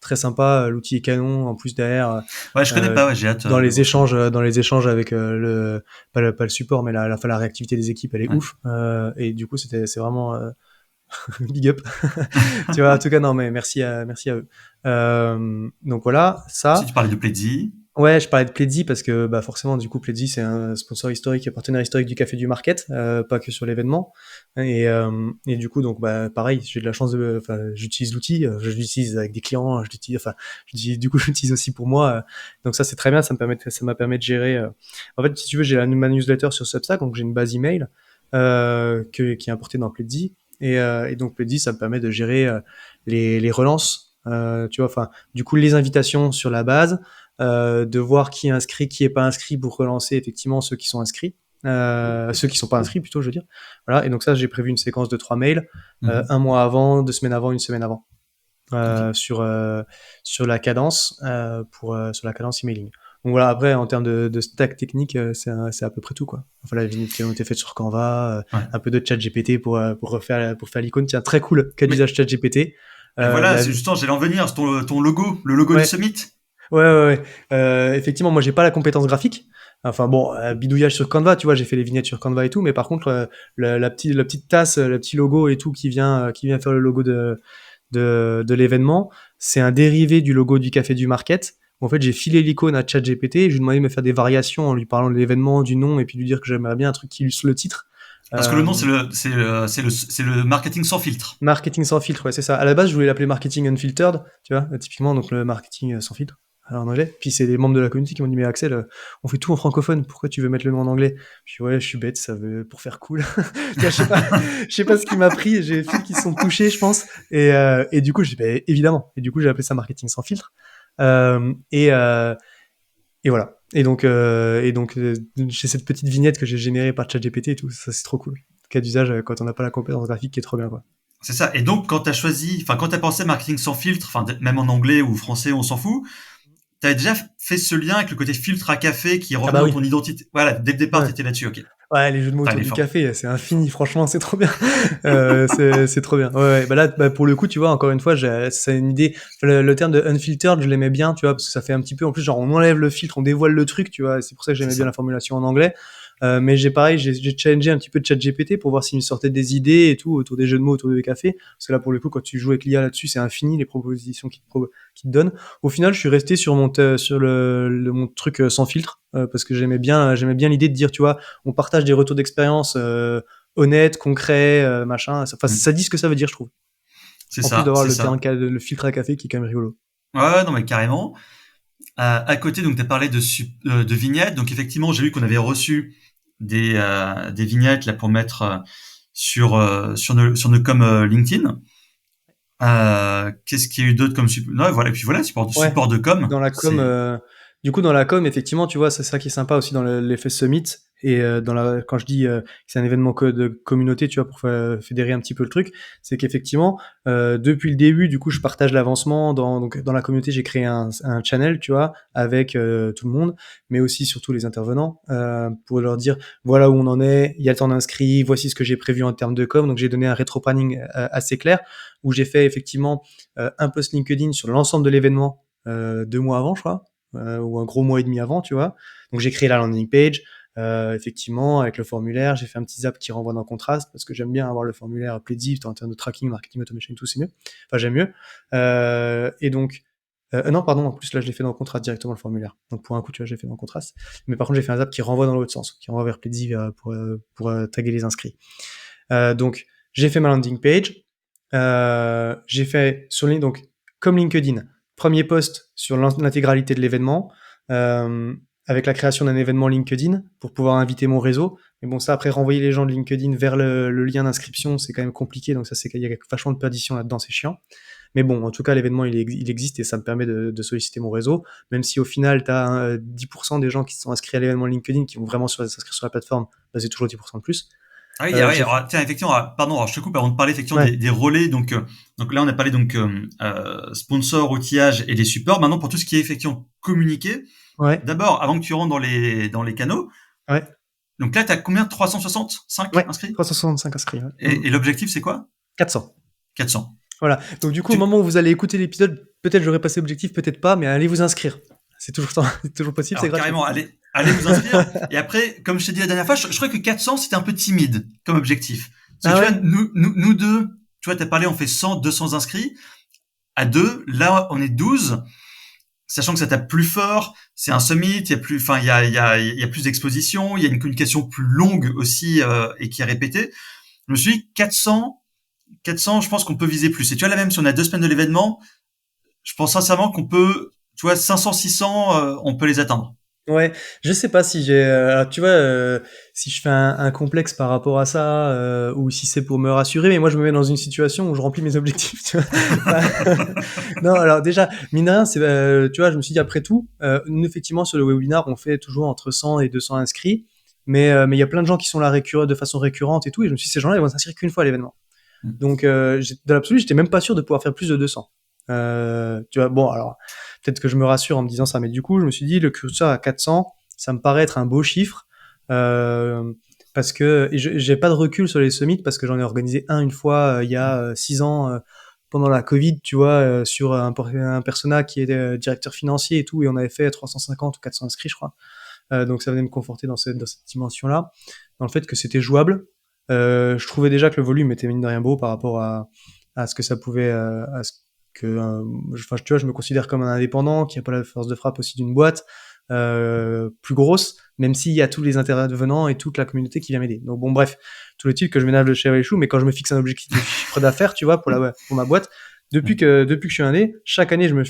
Très sympa, l'outil est canon. En plus derrière, Ouais, je connais euh, pas, ouais, j'ai hâte dans de les voir ça. échanges, dans les échanges avec pas le support, mais la réactivité des équipes, elle est Ouais. ouf. Et du coup, c'est vraiment big up. Tu vois, en tout cas, non, mais merci à eux. Donc voilà, Si ça. tu parlais de Pledzi, Ouais, je parlais de Pledzi parce que bah forcément, du coup, Pledzi c'est un sponsor historique, et partenaire historique du Café du Market, pas que sur l'événement. Et du coup, donc bah pareil, j'ai de la chance de, enfin, j'utilise l'outil, je l'utilise avec des clients, je l'utilise, enfin, du coup, je l'utilise aussi pour moi. Donc ça, c'est très bien, ça m'a permis de gérer. En fait, si tu veux, j'ai ma newsletter sur Substack, donc j'ai une base email qui est importée dans Pledzi. Et donc Pledzi, ça me permet de gérer les relances. Tu vois, enfin, du coup, les invitations sur la base, de voir qui est inscrit, qui est pas inscrit pour relancer effectivement ceux qui sont inscrits, ceux qui sont pas inscrits plutôt, je veux dire. Voilà. Et donc ça, j'ai prévu une séquence de 3 mails, mhm. un mois avant, 2 semaines avant, une semaine avant, Ok, sur la cadence, sur la cadence emailing. Donc voilà. Après, en termes de stack technique, c'est à peu près tout quoi. Enfin, la vignettes qui ont été faites sur Canva, ouais. un peu de chat GPT pour faire l'icône. Tiens, très cool, cas Mais d'usage chat GPT. voilà, La, c'est justement, j'allais en venir, c'est ton logo, le logo du ouais, Summit. ouais. Effectivement, moi, j'ai pas la compétence graphique. Enfin bon, bidouillage sur Canva, tu vois, j'ai fait les vignettes sur Canva et tout, mais par contre, la petite tasse, le petit logo et tout qui vient faire le logo de l'événement, c'est un dérivé du logo du Café du Market. En fait, j'ai filé l'icône à ChatGPT, et je lui ai demandé de me faire des variations en lui parlant de l'événement, du nom, et puis lui dire que j'aimerais bien un truc qui illustre le titre. Parce que le nom, Euh, c'est le marketing sans filtre. Marketing sans filtre, ouais, c'est ça. À la base, je voulais l'appeler marketing unfiltered, tu vois, typiquement, donc le marketing sans filtre, en anglais. Puis c'est les membres de la communauté qui m'ont dit, mais Axel, on fait tout en francophone, pourquoi tu veux mettre le nom en anglais? Je suis ouais, je suis bête, ça veut, pour faire cool. Tu vois, je sais pas ce qui m'a pris, j'ai les fils qui se sont touchés, je pense. Et du coup, j'ai dit, bah, évidemment. Et du coup, j'ai appelé ça marketing sans filtre. Euh, et, euh, et voilà. Et donc, j'ai cette petite vignette que j'ai générée par ChatGPT et tout, ça c'est trop cool. Cas d'usage quand on n'a pas la compétence graphique qui est trop bien, quoi. C'est ça. Et donc, quand t'as pensé marketing sans filtre, enfin, même en anglais ou français, on s'en fout, t'avais déjà fait ce lien avec le côté filtre à café qui Ah revenait bah dans oui. ton identité. Voilà, dès le départ, Ouais. t'étais là-dessus, ok. Ouais, les jeux de mots Putain, autour il est du fort. café, c'est infini, franchement, c'est trop bien. C'est trop bien. Ouais, ouais. Bah là, bah pour le coup, tu vois, encore une fois, c'est une idée. Le terme de unfiltered, je l'aimais bien, tu vois, parce que ça fait un petit peu, en plus, genre, on enlève le filtre, on dévoile le truc, tu vois, et c'est pour ça que C'est j'aimais bien la ça. formulation en anglais. Mais j'ai challengé un petit peu de ChatGPT pour voir s'il me sortait des idées et tout autour des jeux de mots, autour des cafés. Parce que là, pour le coup, quand tu joues avec l'IA là-dessus, c'est infini, les propositions qu'il te donne. Au final, je suis resté sur mon truc sans filtre, parce que j'aimais bien l'idée de dire, tu vois, on partage des retours d'expérience honnêtes, concrets, machin. Enfin, Mm. ça dit ce que ça veut dire, je trouve. C'est En plus ça, d'avoir c'est le ça. terme le filtre à café qui est quand même rigolo. Ouais, ouais, non, mais carrément. À côté, donc, tu as parlé de vignettes. Donc, effectivement, j'ai vu qu'on avait reçu des vignettes là pour mettre sur nos com LinkedIn. Qu'est-ce qu'il y a eu d'autre comme support? Non, voilà, et puis voilà, Ouais. support de com. Dans la com, C'est du coup, dans la com, effectivement, tu vois, c'est ça qui est sympa aussi dans l'effet Summit. Et quand je dis que c'est un événement de communauté, tu vois, pour fédérer un petit peu le truc, c'est qu'effectivement, depuis le début, du coup, je partage l'avancement. Donc, dans la communauté, j'ai créé un channel, tu vois, avec tout le monde, mais aussi surtout les intervenants, pour leur dire, voilà où on en est, il y a le temps d'inscrits, voici ce que j'ai prévu en termes de com. Donc, j'ai donné un rétro-planning assez clair, où j'ai fait effectivement un post LinkedIn sur l'ensemble de l'événement 2 mois avant, je crois, ou un gros mois et demi avant, tu vois. Donc j'ai créé la landing page, effectivement, avec le formulaire. J'ai fait un petit zap qui renvoie dans Contrast, parce que j'aime bien avoir le formulaire plaisir en termes de tracking, marketing, automation, tout, c'est mieux. Enfin, j'aime mieux. Et donc, non, pardon, en plus, là, je l'ai fait dans Contrast directement, le formulaire. Donc, pour un coup, tu vois, j'ai fait dans Contrast. Mais par contre, j'ai fait un zap qui renvoie dans l'autre sens, qui renvoie vers plaisir pour taguer les inscrits. Donc, j'ai fait ma landing page. J'ai fait sur LinkedIn, donc comme LinkedIn, premier post sur l'intégralité de l'événement, euh, avec la création d'un événement LinkedIn pour pouvoir inviter mon réseau. Mais bon, ça, après, renvoyer les gens de LinkedIn vers le lien d'inscription, c'est quand même compliqué. Donc, ça, c'est qu'il y a vachement de perdition là-dedans, c'est chiant. Mais bon, en tout cas, l'événement, il existe et ça me permet de solliciter mon réseau. Même si au final, tu as 10% des gens qui se sont inscrits à l'événement LinkedIn qui vont vraiment s'inscrire sur la plateforme, bah, c'est toujours 10% de plus. ah oui, ah oui, J'ai fait... alors, tiens, effectivement, pardon, alors je te coupe avant de parler effectivement Ouais, des relais. Donc là, on a parlé sponsor, outillage et des supports. Maintenant, pour tout ce qui est effectivement communiqué, ouais, d'abord, avant que tu rentres dans les canaux, ouais. donc là, tu as combien? 365 Ouais, inscrits? 365 inscrits. Ouais. Et l'objectif, c'est quoi? 400. 400. Voilà. Donc du coup, au Tu, moment où vous allez écouter l'épisode, peut-être j'aurai passé l'objectif, peut-être pas, mais allez vous inscrire. C'est toujours, c'est toujours possible, c'est alors gratuit. carrément, allez vous inscrire. Et après, comme je t'ai dit la dernière fois, je crois que 400, c'était un peu timide comme objectif. Parce Ah que tu ouais? vois, nous deux, tu vois, t'as parlé, on fait 100, 200 inscrits. À deux, là, on est 12. Sachant que ça tape plus fort, c'est un summit, il y a plus, enfin, il y a plus d'exposition, il y a une communication plus longue aussi, et qui est répétée. Je me suis dit, 400, je pense qu'on peut viser plus. Et tu vois, là même, si on a 2 semaines de l'événement, je pense sincèrement qu'on peut, tu vois, 500, 600, on peut les atteindre. Ouais, je sais pas si j'ai, alors, tu vois, si je fais un complexe par rapport à ça, ou si c'est pour me rassurer, mais moi je me mets dans une situation où je remplis mes objectifs, tu vois. Non, alors déjà, mine de rien, tu vois, je me suis dit après tout, nous effectivement sur le webinar, on fait toujours entre 100 et 200 inscrits, mais il y a plein de gens qui sont là de façon récurrente et tout, et je me suis dit ces gens-là ils vont s'inscrire qu'une fois à l'événement. Donc, dans l'absolu, j'étais même pas sûr de pouvoir faire plus de 200. Tu vois, bon, alors, peut-être que je me rassure en me disant ça, mais du coup, je me suis dit, le curseur à 400, ça me paraît être un beau chiffre, euh, parce que et j'ai pas de recul sur les summits, parce que j'en ai organisé une fois, il y a 6 ans, pendant la Covid, tu vois, sur un persona qui est directeur financier et tout, et on avait fait 350 ou 400 inscrits, je crois. Donc ça venait me conforter dans cette dimension-là, dans le fait que c'était jouable. Je trouvais déjà que le volume était mine de rien beau par rapport à ce que ça pouvait, à ce que, enfin, tu vois, je me considère comme un indépendant qui a pas la force de frappe aussi d'une boîte. plus grosse, même s'il y a tous les intervenants et toute la communauté qui vient m'aider. Donc bon, bref, tout le titre que je ménage le chèvre et les choux, mais quand je me fixe un objectif de chiffre d'affaires, tu vois, pour ma boîte, depuis que je suis indé, chaque année, je me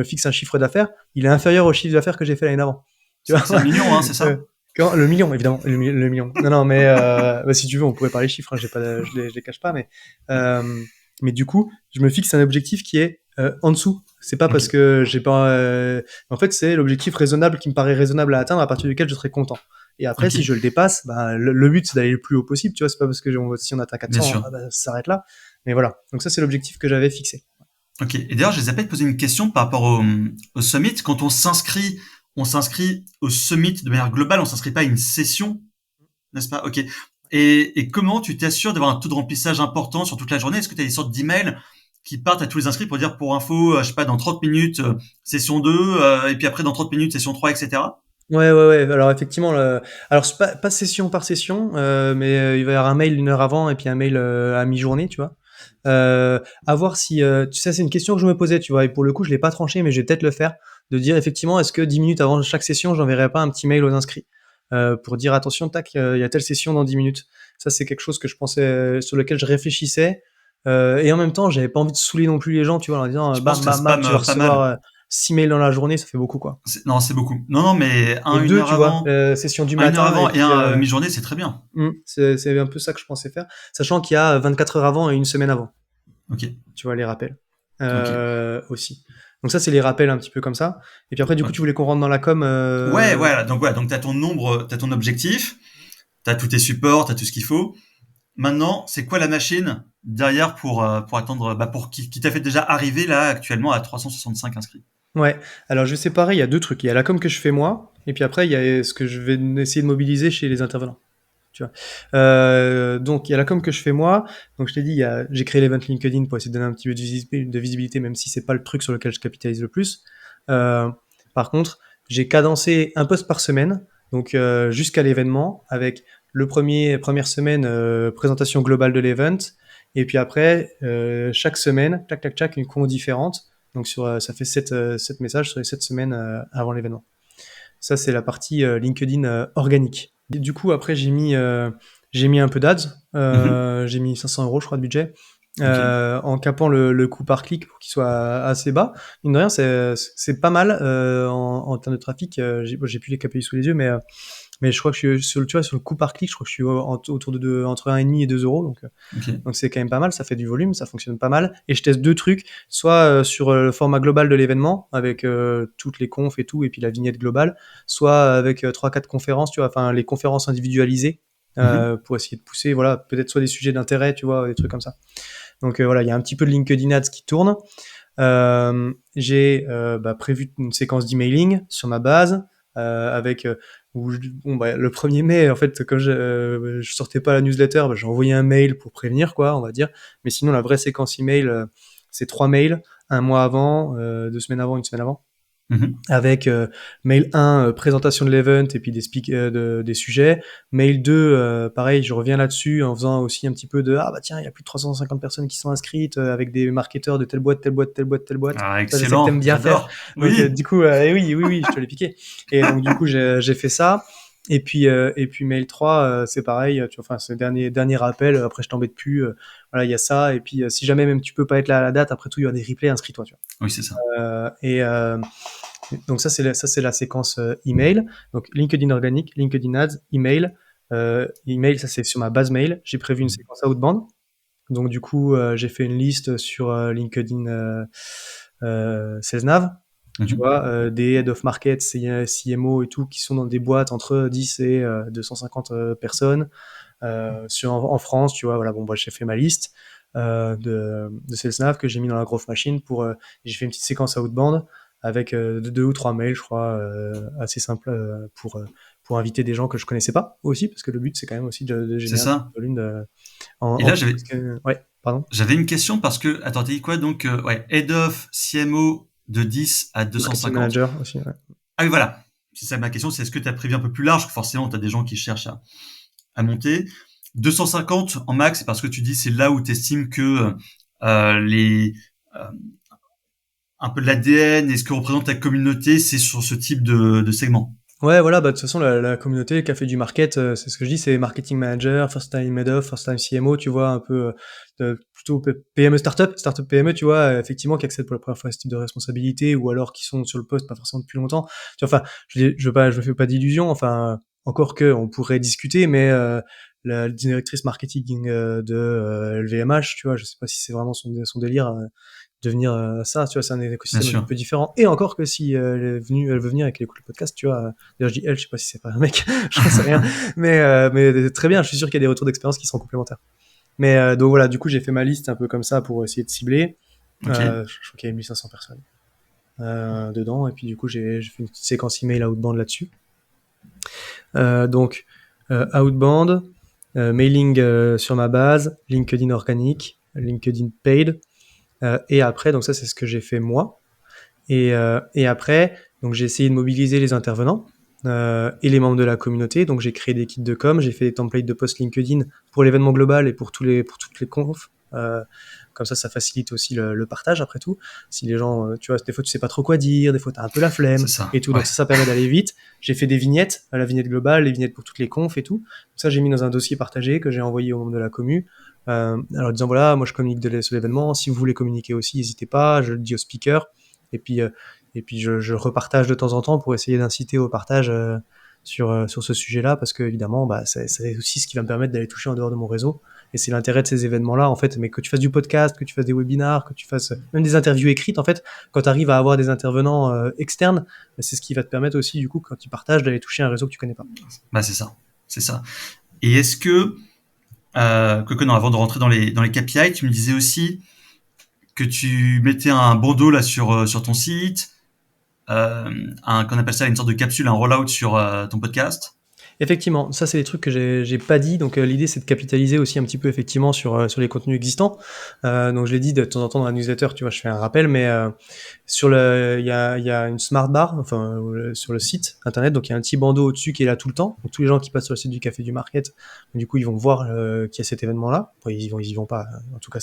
fixe un chiffre d'affaires, il est inférieur au chiffre d'affaires que j'ai fait l'année d'avant. Tu vois? C'est 1 million, hein, c'est ça? Le million, évidemment, le million. Non, non, mais bah, si tu veux, on pourrait parler chiffres. Hein, je les cache pas, mais du coup, je me fixe un objectif qui est en dessous. C'est pas parce Ok. que j'ai pas. En fait, c'est l'objectif raisonnable qui me paraît raisonnable à atteindre à partir duquel je serai content. Et après, Ok. si je le dépasse, bah, le but c'est d'aller le plus haut possible. Tu vois, c'est pas parce que si on atteint Bien 400, sûr. ah bah, ça s'arrête là. Mais voilà. Donc ça, c'est l'objectif que j'avais fixé. Ok. Et d'ailleurs, je les appelle poser une question par rapport au summit. Quand on s'inscrit au summit de manière globale, on s'inscrit pas à une session, n'est-ce pas? Ok. Et comment tu t'assures d'avoir un taux de remplissage important sur toute la journée? Est-ce que tu as des sortes d'emails qui partent à tous les inscrits pour dire pour info, je sais pas, dans 30 minutes, session 2, et puis après dans 30 minutes, session 3, etc. Ouais, ouais, ouais. Alors effectivement, alors c'est pas session par session, mais il va y avoir un mail 1 heure avant et puis un mail à mi-journée, tu vois. À voir si, tu sais, c'est une question que je me posais, tu vois, et pour le coup, je l'ai pas tranché, mais je vais peut-être le faire, de dire effectivement, est-ce que 10 minutes avant chaque session, j'enverrai pas un petit mail aux inscrits pour dire attention, tac, il y a telle session dans 10 minutes. Ça, c'est quelque chose que je pensais, sur lequel je réfléchissais, et en même temps, j'avais pas envie de saouler non plus les gens, tu vois, en leur disant Je pense bam, que ça bam, bam, spam tu vas pas recevoir mal. 6 mails dans la journée, ça fait beaucoup, quoi. Non, c'est beaucoup. Non, non, mais Et une deux, heure tu vois, avant, session du une heure matin et avant et puis mi-journée, c'est très bien. c'est un peu ça que je pensais faire, sachant qu'il y a 24 heures avant et une semaine avant, Ok. tu vois, les rappels Ok. aussi. Donc ça, c'est les rappels un petit peu comme ça. Et puis après, du coup, tu Ok. voulais qu'on rentre dans la com. Ouais, voilà. Donc voilà. Donc t'as ton nombre, t'as ton objectif, t'as tous tes supports, t'as tout ce qu'il faut. Maintenant, c'est quoi la machine derrière pour attendre, bah, pour qui t'a fait déjà arriver là actuellement à 365 inscrits? Ouais. Alors, je vais séparer. Il y a deux trucs. Il y a la com que je fais moi, et puis après, il y a ce que je vais essayer de mobiliser chez les intervenants. Tu vois. Donc, il y a la com que je fais moi. Donc, je t'ai dit, j'ai créé l'event LinkedIn pour essayer de donner un petit peu de visibilité, même si c'est pas le truc sur lequel je capitalise le plus. Euh, Par contre, j'ai cadencé un post par semaine, donc jusqu'à l'événement, avec première semaine, présentation globale de l'event, et puis après, chaque semaine, tac, tac, tac, une con différente. Donc, ça fait 7 messages sur les 7 semaines avant l'événement. Ça, c'est la partie LinkedIn organique. Et du coup, après, j'ai mis un peu d'ads. Mhm. J'ai mis 500 euros, je crois, de budget. Ok. En capant le coût par clic pour qu'il soit assez bas. Mine de rien, c'est pas mal en termes de trafic. J'ai plus les KPI sous les yeux, mais je crois que je suis tu vois, sur le coût par clic, je crois que je suis autour entre 1,5 et 2 euros. Ok. Donc c'est quand même pas mal, ça fait du volume, ça fonctionne pas mal. Et je teste deux trucs, soit sur le format global de l'événement, avec toutes les confs et tout, et puis la vignette globale, soit avec 3-4 conférences, tu vois, enfin les conférences individualisées, Mhm. pour essayer de pousser, voilà, peut-être soit des sujets d'intérêt, tu vois, des trucs comme ça. Donc voilà, il y a un petit peu de LinkedIn Ads qui tourne. J'ai prévu une séquence d'emailing sur ma base avec bon, le 1er mai, en fait, comme je sortais pas la newsletter, j'ai envoyé un mail pour prévenir, quoi, on va dire. Mais sinon, la vraie séquence email, c'est 3 mails, un mois avant, 2 semaines avant, une semaine avant, Mhm. avec mail 1, présentation de l'event et puis des sujets. Mail 2, pareil, je reviens là-dessus en faisant aussi un petit peu de ah bah tiens, il y a plus de 350 personnes qui sont inscrites avec des marketeurs de telle boîte, telle boîte, telle boîte, telle boîte. Ah, Ça, je sais que t'aimes excellent. bien faire. J'adore. Donc Oui. du coup, oui, oui, oui, je te l'ai piqué. Et donc du coup, j'ai fait ça. Et puis mail 3, c'est pareil, tu vois, enfin, c'est le dernier rappel, après je t'embête plus, voilà, il y a ça, et puis si jamais même tu peux pas être là à la date, après tout, il y a des replays, inscris-toi, tu vois. Oui, c'est ça. Et donc ça c'est la séquence email. Donc LinkedIn organique, LinkedIn Ads, email. Email, ça c'est sur ma base mail. J'ai prévu une séquence outbound. Donc du coup, j'ai fait une liste sur LinkedIn SalesNav. Tu Mhm. vois, des head of market, CMO et tout, qui sont dans des boîtes entre 10 et 250 personnes en France, tu vois. Voilà, bon, j'ai fait ma liste de SalesNav que j'ai mis dans la growth machine j'ai fait une petite séquence outbound avec 2 ou 3 mails, je crois, assez simple pour inviter des gens que je connaissais pas aussi, parce que le but c'est quand même aussi de C'est générer un ça. peu de volume Et en là, plus. Parce que, ouais, pardon. j'avais une question parce que, attends, t'as dit quoi? Donc, ouais, Head of CMO de 10 à Marketing 250. manager aussi, ouais. Ah oui, voilà. C'est ça ma question, c'est est-ce que tu as prévu un peu plus large? Forcément, tu as des gens qui cherchent à monter. 250 en max, c'est parce que tu dis c'est là où tu estimes que les, euh, un peu de l'ADN et ce que représente ta communauté, c'est sur ce type de segment. Ouais, voilà, bah, de toute façon, la communauté, le café du market, c'est ce que je dis, c'est marketing manager, first time head of, first time CMO, tu vois, un peu, plutôt PME startup PME, tu vois, effectivement, qui accèdent pour la première fois à ce type de responsabilité, ou alors qui sont sur le poste pas forcément depuis longtemps. Tu vois, enfin, je me fais pas d'illusions, enfin, encore que, on pourrait discuter, mais, la directrice marketing, de, LVMH, tu vois, je sais pas si c'est vraiment son délire, devenir ça, tu vois, c'est un Bien écosystème un petit sûr. peu différent. Et encore que si elle veut venir avec les podcast, tu vois. D'ailleurs, je dis elle, je sais pas si c'est pas un mec, j'en sais rien. Mais très bien, je suis sûr qu'il y a des retours d'expérience qui sont complémentaires. Mais donc voilà, du coup, j'ai fait ma liste un peu comme ça pour essayer de cibler. Ok. Je crois qu'il y avait 1500 personnes dedans. Et puis du coup, j'ai fait une petite séquence email outbound là-dessus. Donc, outbound, mailing sur ma base, LinkedIn organique, LinkedIn paid. Et après, donc ça, c'est ce que j'ai fait moi. Et après, donc j'ai essayé de mobiliser les intervenants et les membres de la communauté. Donc j'ai créé des kits de com, j'ai fait des templates de post LinkedIn pour l'événement global et pour toutes les confs. Comme ça facilite aussi le partage après tout. Si les gens, tu vois, des fois tu sais pas trop quoi dire, des fois t'as un peu la C'est flemme ça. et tout. Ouais. Donc ça permet d'aller vite. J'ai fait des vignettes, la vignette globale, les vignettes pour toutes les confs et tout. Donc ça j'ai mis dans un dossier partagé que j'ai envoyé aux membres de la commu. Alors disant voilà, moi je communique sur l'événement. Si vous voulez communiquer aussi, n'hésitez pas. Je le dis au speaker. Et puis, je repartage de temps en temps pour essayer d'inciter au partage sur ce sujet-là, parce que évidemment, bah, c'est aussi ce qui va me permettre d'aller toucher en dehors de mon réseau. Et c'est l'intérêt de ces événements-là, en fait, mais que tu fasses du podcast, que tu fasses des webinars, que tu fasses même des interviews écrites, en fait, quand tu arrives à avoir des intervenants externes, bah, c'est ce qui va te permettre aussi, du coup, quand tu partages, d'aller toucher un réseau que tu connais pas. Bah, c'est ça. C'est ça. Et est-ce que non, avant de rentrer dans les KPI, tu me disais aussi que tu mettais un bandeau là sur ton site, qu'on appelle ça une sorte de capsule, un rollout sur ton podcast. Effectivement, ça c'est des trucs que j'ai pas dit. Donc l'idée c'est de capitaliser aussi un petit peu effectivement sur les contenus existants. Donc je l'ai dit de temps en temps dans la newsletter, tu vois, je fais un rappel, mais il y a une smart bar, enfin sur le site internet, donc il y a un petit bandeau au-dessus qui est là tout le temps. Donc tous les gens qui passent sur le site du Café du Market, du coup ils vont voir qu'il y a cet événement-là. Bon, ils y vont pas. En tout cas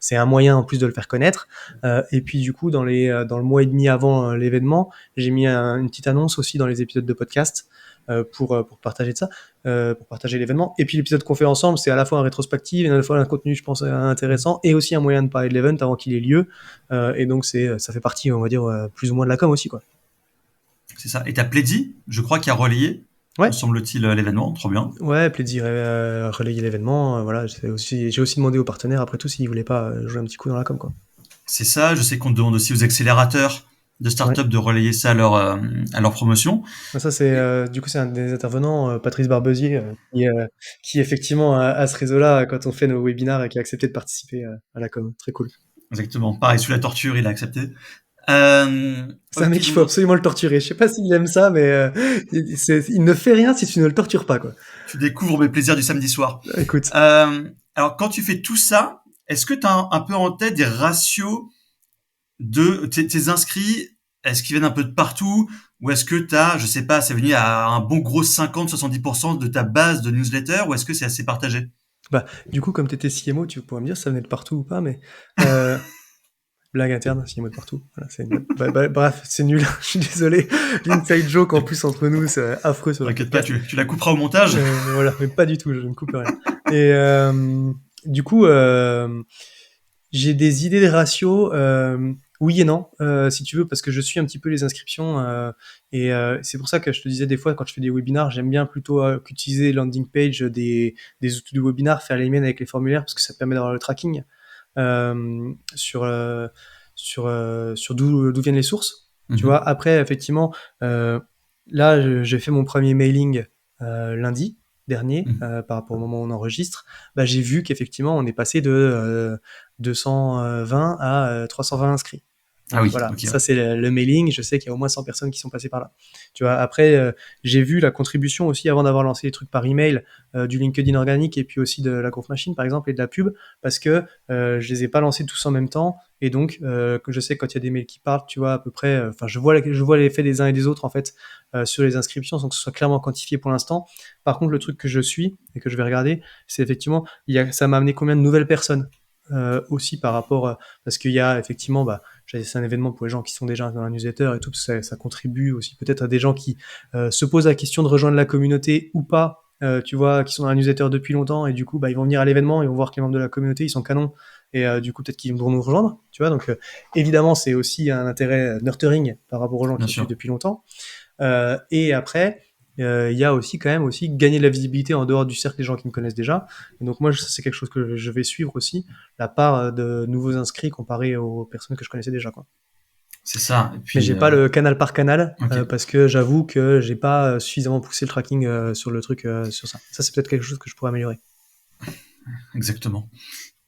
c'est un moyen en plus de le faire connaître. Et puis du coup dans le mois et demi avant l'événement, j'ai mis une petite annonce aussi dans les épisodes de podcast pour partager de ça, pour partager l'événement. Et puis l'épisode qu'on fait ensemble, c'est à la fois un rétrospective, et à la fois un contenu, je pense, intéressant, et aussi un moyen de parler de l'event avant qu'il ait lieu. Et donc ça fait partie, on va dire, plus ou moins de la com aussi, quoi. C'est ça. Et t'as Plaidy, je crois, qui a relayé, me Ouais, semble-t-il, l'événement. Trop bien. ouais, plaisir relayer l'événement. Voilà, j'ai aussi demandé aux partenaires après tout s'ils voulaient pas jouer un petit coup dans la com, quoi. C'est ça. Je sais qu'on demande aussi aux accélérateurs de Ouais. start-up de relayer ça à leur promotion. Ça c'est Et du coup c'est un des intervenants, Patrice Barbezier, qui effectivement a ce réseau-là quand on fait nos webinars et qui a accepté de participer à la com. Très cool. exactement. Pareil, sous la torture, il a accepté. C'est un Ok, mec, il donc faut absolument le torturer. Je sais pas s'il aime ça, mais il ne fait rien si tu ne le tortures pas, quoi. tu découvres mes plaisirs du samedi soir. Écoute, Alors, quand tu fais tout ça, est-ce que tu as un peu en tête des ratios de tes inscrits? Est-ce qu'ils viennent un peu de partout? Ou est-ce que tu as, je sais pas, c'est venu à un bon gros 50-70% de ta base de newsletter? Ou est-ce que c'est assez partagé? bah, du coup, comme t'étais CMO, tu pourrais me dire si ça venait de partout ou pas, mais euh, blague interne, CMO de partout. Voilà, bref, c'est nul. Je suis désolé. L'inside joke en plus entre nous, c'est affreux sur le T'inquiète pas, podcast. tu la couperas au montage. Voilà, mais pas du tout. Je ne coupe rien. Et du coup, j'ai des idées de ratio, oui et non, si tu veux, parce que je suis un petit peu les inscriptions, et c'est pour ça que je te disais des fois quand je fais des webinars, j'aime bien plutôt qu'utiliser landing page des outils de webinar, faire les miennes avec les formulaires, parce que ça te permet d'avoir le tracking sur sur d'où viennent les sources. Tu vois, Mhm. après effectivement, là j'ai fait mon premier mailing lundi dernier, Mhm. par rapport au moment où on enregistre. Bah, j'ai vu qu'effectivement on est passé de 220 à 320 inscrits. Ah Donc oui, voilà, ok, ouais. ça c'est le mailing. Je sais qu'il y a au moins 100 personnes qui sont passées par là. Tu vois, après, j'ai vu la contribution aussi avant d'avoir lancé les trucs par email, du LinkedIn organique et puis aussi de la Conf Machine par exemple et de la pub, parce que je les ai pas lancés tous en même temps. Et donc, que je sais quand il y a des mails qui partent, tu vois, à peu près, enfin, je vois l'effet des uns et des autres, en fait, sur les inscriptions, sans que ce soit clairement quantifié pour l'instant. Par contre, le truc que je suis et que je vais regarder, c'est effectivement, ça m'a amené combien de nouvelles personnes aussi par rapport, parce qu'il y a effectivement, bah, c'est un événement pour les gens qui sont déjà dans la newsletter et tout, parce que ça contribue aussi peut-être à des gens qui se posent la question de rejoindre la communauté ou pas, tu vois, qui sont dans la newsletter depuis longtemps et du coup, bah, ils vont venir à l'événement, ils vont voir que les membres de la communauté, ils sont canons et du coup, peut-être qu'ils vont nous rejoindre, tu vois. Donc, évidemment, c'est aussi un intérêt nurturing par rapport aux gens Bien qui suivent sûr. depuis longtemps. Et après, il y a aussi quand même aussi gagner de la visibilité en dehors du cercle des gens qui me connaissent déjà. Et donc moi, c'est quelque chose que je vais suivre aussi, la part de nouveaux inscrits comparé aux personnes que je connaissais déjà, quoi. C'est ça. Et Mais puis, j'ai pas le canal par canal ok, parce que j'avoue que j'ai pas suffisamment poussé le tracking sur le truc sur ça. Ça c'est peut-être quelque chose que je pourrais améliorer. exactement.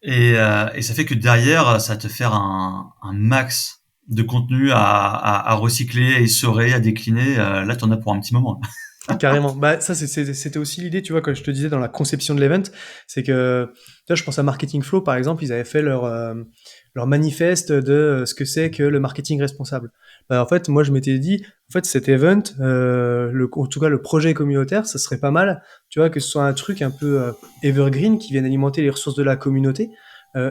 Et ça fait que derrière, ça va te faire un max de contenu à recycler, à essorer, à décliner. Là, t'en as pour un petit moment. Carrément. Bah, ça, c'était aussi l'idée, tu vois, quand je te disais dans la conception de l'event, c'est que, tu vois, je pense à Marketing Flow, par exemple, ils avaient fait leur manifeste de ce que c'est que le marketing responsable. Bah, en fait, moi, je m'étais dit, en fait, cet event, en tout cas, le projet communautaire, ça serait pas mal, tu vois, que ce soit un truc un peu evergreen qui vienne alimenter les ressources de la communauté.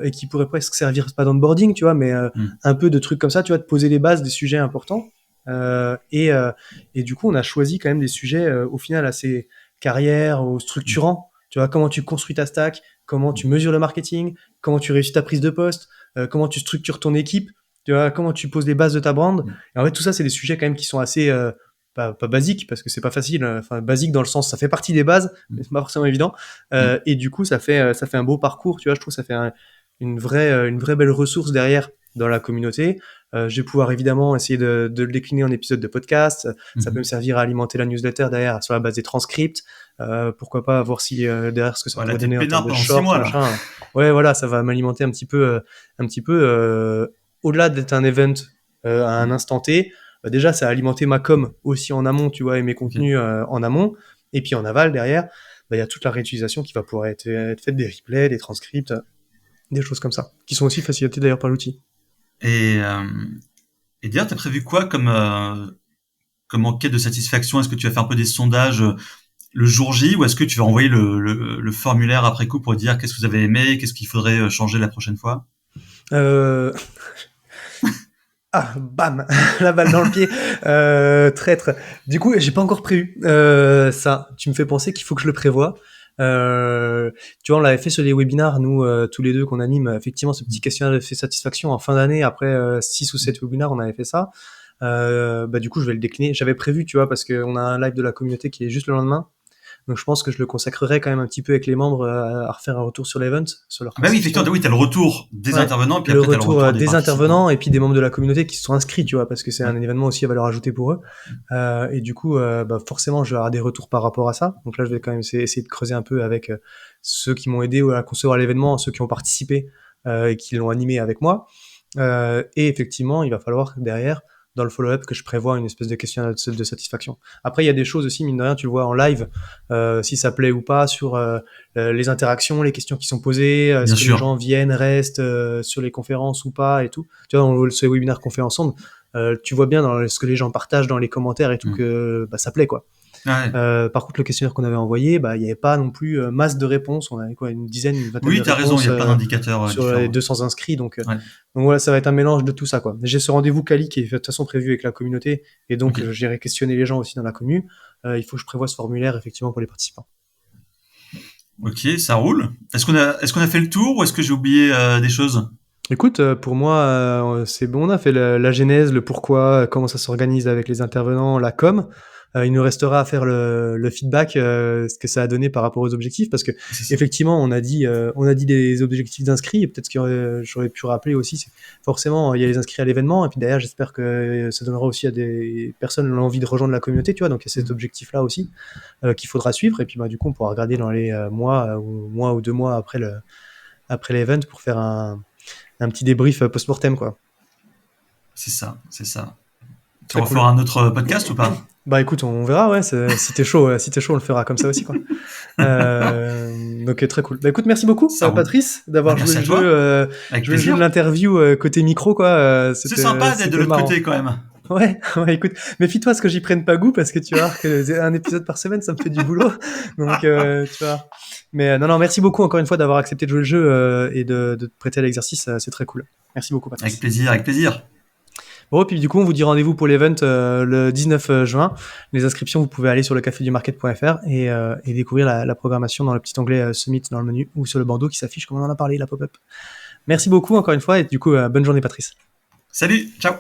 Et qui pourrait presque servir, pas d'onboarding, tu vois, mais Mm. un peu de trucs comme ça, tu vois, de poser les bases des sujets importants. Euh, et, euh, et du coup, on a choisi quand même des sujets au final assez carrières ou structurants. Tu vois, comment tu construis ta stack, comment tu mesures le marketing, comment tu réussis ta prise de poste, comment tu structures ton équipe, tu vois, comment tu poses les bases de ta brand. Mm. Et en fait, tout ça, c'est des sujets quand même qui sont assez pas basiques parce que c'est pas facile. Enfin, basique dans le sens, ça fait partie des bases, mais c'est pas forcément évident. Mm. Et du coup, ça fait un beau parcours. Tu vois, je trouve que ça fait une vraie belle ressource derrière dans la communauté. Je vais pouvoir évidemment essayer de le décliner en épisode de podcast. Ça peut me Mhm. servir à alimenter la newsletter derrière sur la base des transcripts. Pourquoi pas voir si derrière ce que ça Voilà, pourrait t'es donner en termes peinard de pendant 6 mois, short, là. machin. Ouais, voilà, ça va m'alimenter un petit peu au-delà d'être un event à un Mm. instant T. Déjà, ça a alimenté ma com aussi en amont, tu vois, et mes Ok. contenus en amont. Et puis en aval, derrière, il y a toute la réutilisation qui va pouvoir être faite, des replays, des transcripts, des choses comme ça, qui sont aussi facilitées d'ailleurs par l'outil. Et, euh, et d'ailleurs, t'as prévu quoi comme enquête de satisfaction? Est-ce que tu vas faire un peu des sondages le jour J ou est-ce que tu vas envoyer le formulaire après coup pour dire qu'est-ce que vous avez aimé, qu'est-ce qu'il faudrait changer la prochaine fois? Euh, Ah, bam, la balle dans le pied, traître. Du coup, j'ai pas encore prévu ça. Tu me fais penser qu'il faut que je le prévoie. Tu vois, on l'avait fait sur les webinars, nous, tous les deux qu'on anime, effectivement, ce petit questionnaire de satisfaction en fin d'année, après 6 ou 7 webinars, on avait fait ça. Bah, du coup, je vais le décliner. J'avais prévu, tu vois, parce qu'on a un live de la communauté qui est juste le lendemain. Donc, je pense que je le consacrerai quand même un petit peu avec les membres à refaire un retour sur l'event, sur leur Ah bah oui, effectivement, conception. oui, t'as le retour des Ouais, intervenants, puis le après t'as le retour retour des des participants. intervenants et puis des membres de la communauté qui se sont inscrits, tu vois, parce que c'est Ouais. un événement aussi à valeur ajoutée pour eux. Et du coup, bah, forcément, je vais avoir des retours par rapport à ça. Donc là, je vais quand même essayer de creuser un peu avec ceux qui m'ont aidé à concevoir l'événement, ceux qui ont participé et qui l'ont animé avec moi. Et effectivement, il va falloir derrière, dans le follow-up, que je prévoie une espèce de questionnaire de satisfaction. Après, il y a des choses aussi, mine de rien, tu le vois en live, si ça plaît ou pas, sur les interactions, les questions qui sont posées, est-ce Bien que les sûr. gens viennent, restent sur les conférences ou pas, et tout. Tu vois, on ce webinaire qu'on fait ensemble, tu vois bien dans ce que les gens partagent dans les commentaires et tout Mm. que ça plaît, quoi. Ouais. Par contre, le questionnaire qu'on avait envoyé, bah, il n'y avait pas non plus masse de réponses. On avait quoi, une dizaine, une vingtaine de Oui, t'as raison, il y réponses a plein d'indicateurs sur les différents. 200 inscrits. Ouais. Donc voilà, ça va être un mélange de tout ça, quoi. J'ai ce rendez-vous Cali qui est de toute façon prévu avec la communauté, et Ok. donc j'irai questionner les gens aussi dans la commu. Il faut que je prévoie ce formulaire effectivement pour les participants. Ok, ça roule. Est-ce qu'on a fait le tour ou est-ce que j'ai oublié des choses? Écoute, pour moi, c'est bon, on a fait la genèse, le pourquoi, comment ça s'organise avec les intervenants, la com. Il nous restera à faire le feedback, ce que ça a donné par rapport aux objectifs, parce que C'est ça. effectivement, on a dit des objectifs d'inscrits, et peut-être ce que j'aurais pu rappeler aussi, c'est forcément, il y a les inscrits à l'événement, et puis derrière, j'espère que ça donnera aussi à des personnes l'envie de rejoindre la communauté, tu vois, donc il y a cet objectif-là aussi qu'il faudra suivre, et puis bah, du coup, on pourra regarder dans les mois ou 2 mois après l'event pour faire un petit débrief post-mortem, quoi. C'est ça, c'est ça. Tu Très cool. referas un autre podcast ou pas? Bah écoute, on verra, ouais, si t'es chaud, on le fera comme ça aussi, quoi. Donc très cool. Bah écoute, merci beaucoup, Ça roule. Patrice, Bah, d'avoir joué merci le à jeu, toi. Avec de plaisir. l'interview côté micro, quoi. C'est C'était, sympa d'être de c'était l'autre marrant. côté quand même. Ouais, ouais, écoute, méfie-toi à ce que j'y prenne pas goût parce que tu vas voir que un épisode par semaine, ça me fait du boulot. Donc tu vois. Mais non, non, merci beaucoup encore une fois d'avoir accepté de jouer le jeu et de te prêter à l'exercice, c'est très cool. Merci beaucoup, Avec Patrice. plaisir, avec plaisir. Bon, puis du coup, on vous dit rendez-vous pour l'event le 19 juin. Les inscriptions, vous pouvez aller sur le cafédumarket.fr et découvrir la programmation dans le petit onglet Summit dans le menu ou sur le bandeau qui s'affiche comme on en a parlé, la pop-up. Merci beaucoup encore une fois et du coup, bonne journée Patrice. Salut, ciao.